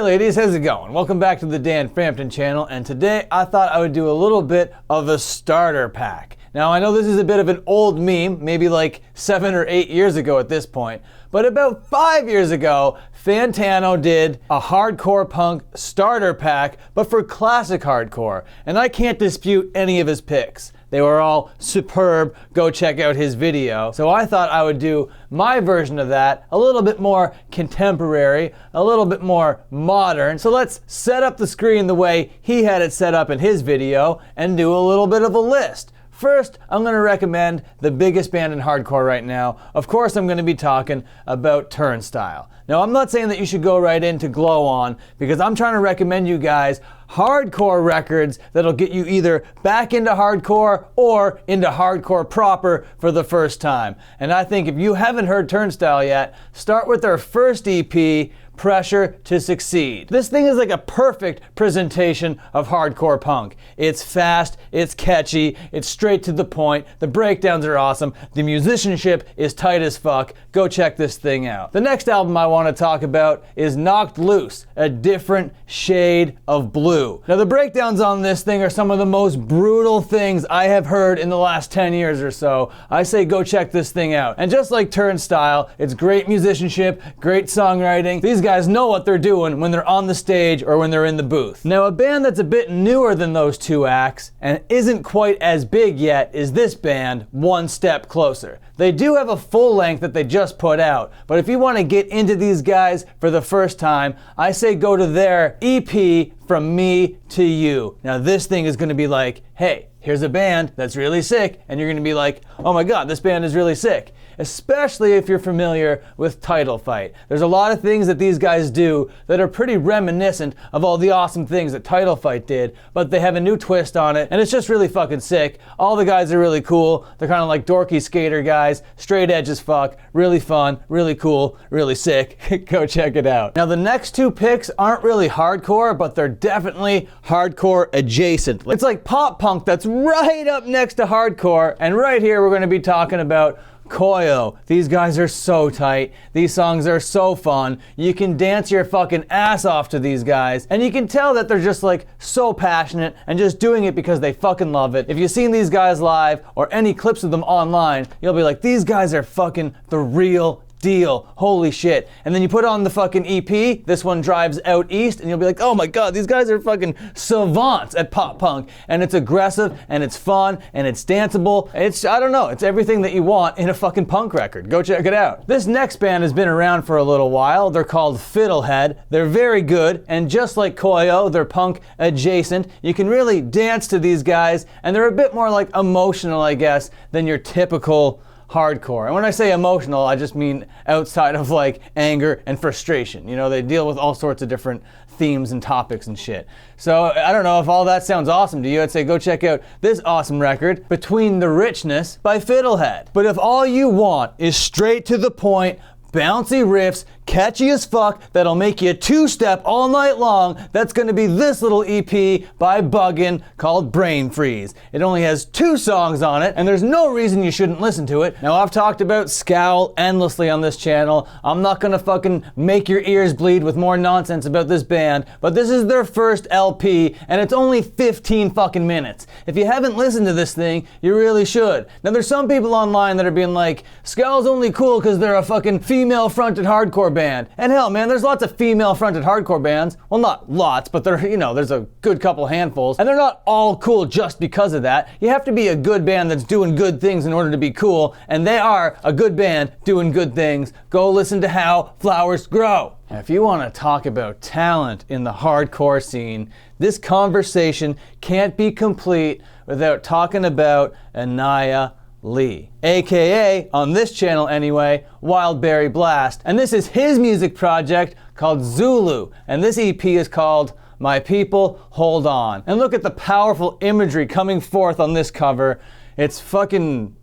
ladies, how's it going? Welcome back to the Dan Frampton channel, and today I thought I would do a little bit of a starter pack. Now I know this is a bit of an old meme, maybe like 7 or 8 years ago at this point, but about 5 years ago, Fantano did a hardcore punk starter pack, but for classic hardcore, and I can't dispute any of his picks. They were all superb. Go check out his video. So I thought I would do my version of that, a little bit more contemporary, a little bit more modern. So let's set up the screen the way he had it set up in his video and do a little bit of a list. First, I'm going to recommend the biggest band in hardcore right now. Of course, I'm going to be talking about Turnstile. Now, I'm not saying that you should go right into Glow On, because I'm trying to recommend you guys hardcore records that'll get you either back into hardcore or into hardcore proper for the first time. And I think if you haven't heard Turnstile yet, start with their first EP, Pressure to Succeed. This thing is like a perfect presentation of hardcore punk. It's fast, it's catchy, it's straight to the point, the breakdowns are awesome, the musicianship is tight as fuck. Go check this thing out. The next album I want to talk about is Knocked Loose, a different shade of blue. Now the breakdowns on this thing are some of the most brutal things I have heard in the last 10 years or so. I say go check this thing out. And just like Turnstile, it's great musicianship, great songwriting. These guys know what they're doing when they're on the stage or when they're in the booth. Now a band that's a bit newer than those two acts and isn't quite as big yet is this band, One Step Closer. They do have a full length that they just put out, but if you want to get into these guys for the first time, I say go to their EP, From Me to You. Now this thing is going to be like, hey, here's a band that's really sick, and you're going to be like, oh my god, this band is really sick. Especially if you're familiar with Title Fight. There's a lot of things that these guys do that are pretty reminiscent of all the awesome things that Title Fight did, but they have a new twist on it, and it's just really fucking sick. All the guys are really cool. They're kind of like dorky skater guys, straight edge as fuck, really fun, really cool, really sick. Go check it out. Now the next two picks aren't really hardcore, but they're definitely hardcore adjacent. It's like pop punk that's right up next to hardcore, and right here we're going to be talking about Coyo. These guys are so tight. These songs are so fun. You can dance your fucking ass off to these guys, and you can tell that they're just like so passionate and just doing it because they fucking love it. If you've seen these guys live or any clips of them online, you'll be like, these guys are fucking the real deal. Holy shit. And then you put on the fucking EP, this one Drives Out East, and you'll be like, oh my god, these guys are fucking savants at pop punk. And it's aggressive, and it's fun, and it's danceable. It's, I don't know, it's everything that you want in a fucking punk record. Go check it out. This next band has been around for a little while. They're called Fiddlehead. They're very good, and just like Coyo, they're punk adjacent. You can really dance to these guys, and they're a bit more like emotional, I guess, than your typical hardcore. And when I say emotional, I just mean outside of like anger and frustration. You know, they deal with all sorts of different themes and topics and shit. So I don't know if all that sounds awesome to you. I'd say go check out this awesome record, Between the Richness by Fiddlehead. But if all you want is straight to the point, bouncy riffs, catchy as fuck, that'll make you two-step all night long, that's gonna be this little EP by Buggin called Brain Freeze. It only has 2 songs on it, and there's no reason you shouldn't listen to it. Now I've talked about Scowl endlessly on this channel. I'm not gonna fucking make your ears bleed with more nonsense about this band, but this is their first LP, and it's only 15 fucking minutes. If you haven't listened to this thing, you really should. Now there's some people online that are being like, Scowl's only cool because they're a fucking female-fronted hardcore band. And hell, man, there's lots of female-fronted hardcore bands. Well, not lots, but there, you know, there's a good couple handfuls. And they're not all cool just because of that. You have to be a good band that's doing good things in order to be cool. And they are a good band doing good things. Go listen to How Flowers Grow. Now, if you want to talk about talent in the hardcore scene, this conversation can't be complete without talking about Anaya Lee, aka, on this channel anyway, Wildberry Blast. And this is his music project called Zulu, and this EP is called My People Hold On. And look at the powerful imagery coming forth on this cover. It's fucking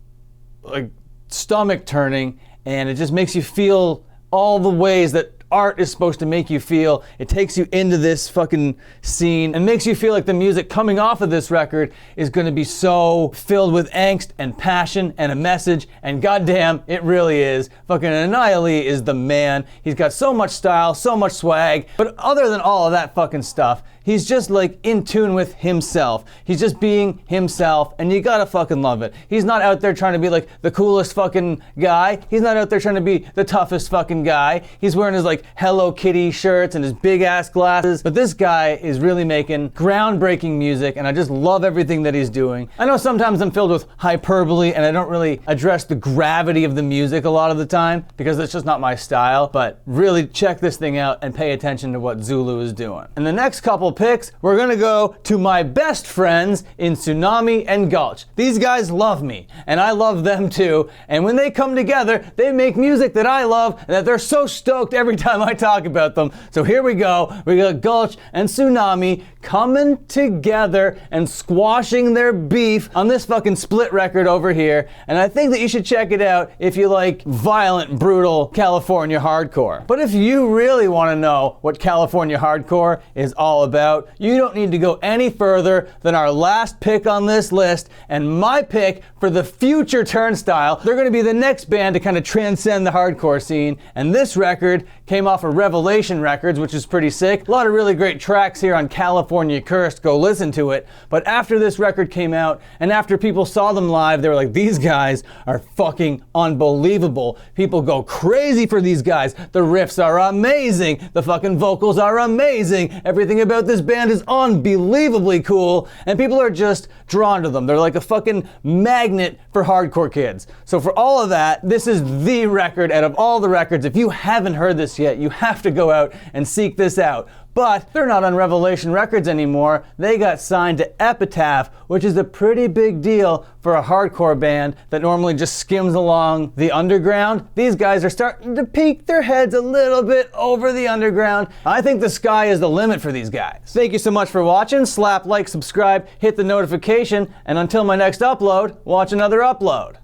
like stomach turning, and it just makes you feel all the ways that art is supposed to make you feel. It takes you into this fucking scene and makes you feel like the music coming off of this record is going to be so filled with angst and passion and a message, and goddamn, it really is. Fucking Annihilee is the man. He's got so much style, so much swag, but other than all of that fucking stuff, he's just like in tune with himself. He's just being himself, and you gotta fucking love it. He's not out there trying to be like the coolest fucking guy. He's not out there trying to be the toughest fucking guy. He's wearing his like Hello Kitty shirts and his big ass glasses. But this guy is really making groundbreaking music, and I just love everything that he's doing. I know sometimes I'm filled with hyperbole and I don't really address the gravity of the music a lot of the time because it's just not my style, but really check this thing out and pay attention to what Zulu is doing. In the next couple picks, we're gonna go to my best friends in Tsunami and Gulch. These guys love me, and I love them too, and when they come together, they make music that I love and that they're so stoked every time I talk about them. So here we go. We got Gulch and Tsunami coming together and squashing their beef on this fucking split record over here, and I think that you should check it out if you like violent, brutal California hardcore. But if you really want to know what California hardcore is all about, you don't need to go any further than our last pick on this list, and my pick for the future Turnstile. They're going to be the next band to kind of transcend the hardcore scene, and this record came off of Revelation Records, which is pretty sick. A lot of really great tracks here on California Cursed, go listen to it. But after this record came out, and after people saw them live, they were like, these guys are fucking unbelievable. People go crazy for these guys. The riffs are amazing. The fucking vocals are amazing. Everything about this band is unbelievably cool, and people are just drawn to them. They're like a fucking magnet for hardcore kids. So for all of that, this is the record out of all the records. If you haven't heard this yet, you have to go out and seek this out. But they're not on Revelation Records anymore. They got signed to Epitaph, which is a pretty big deal for a hardcore band that normally just skims along the underground. These guys are starting to peek their heads a little bit over the underground. I think the sky is the limit for these guys. Thank you so much for watching. Slap like, subscribe, hit the notification, and until my next upload, watch another upload.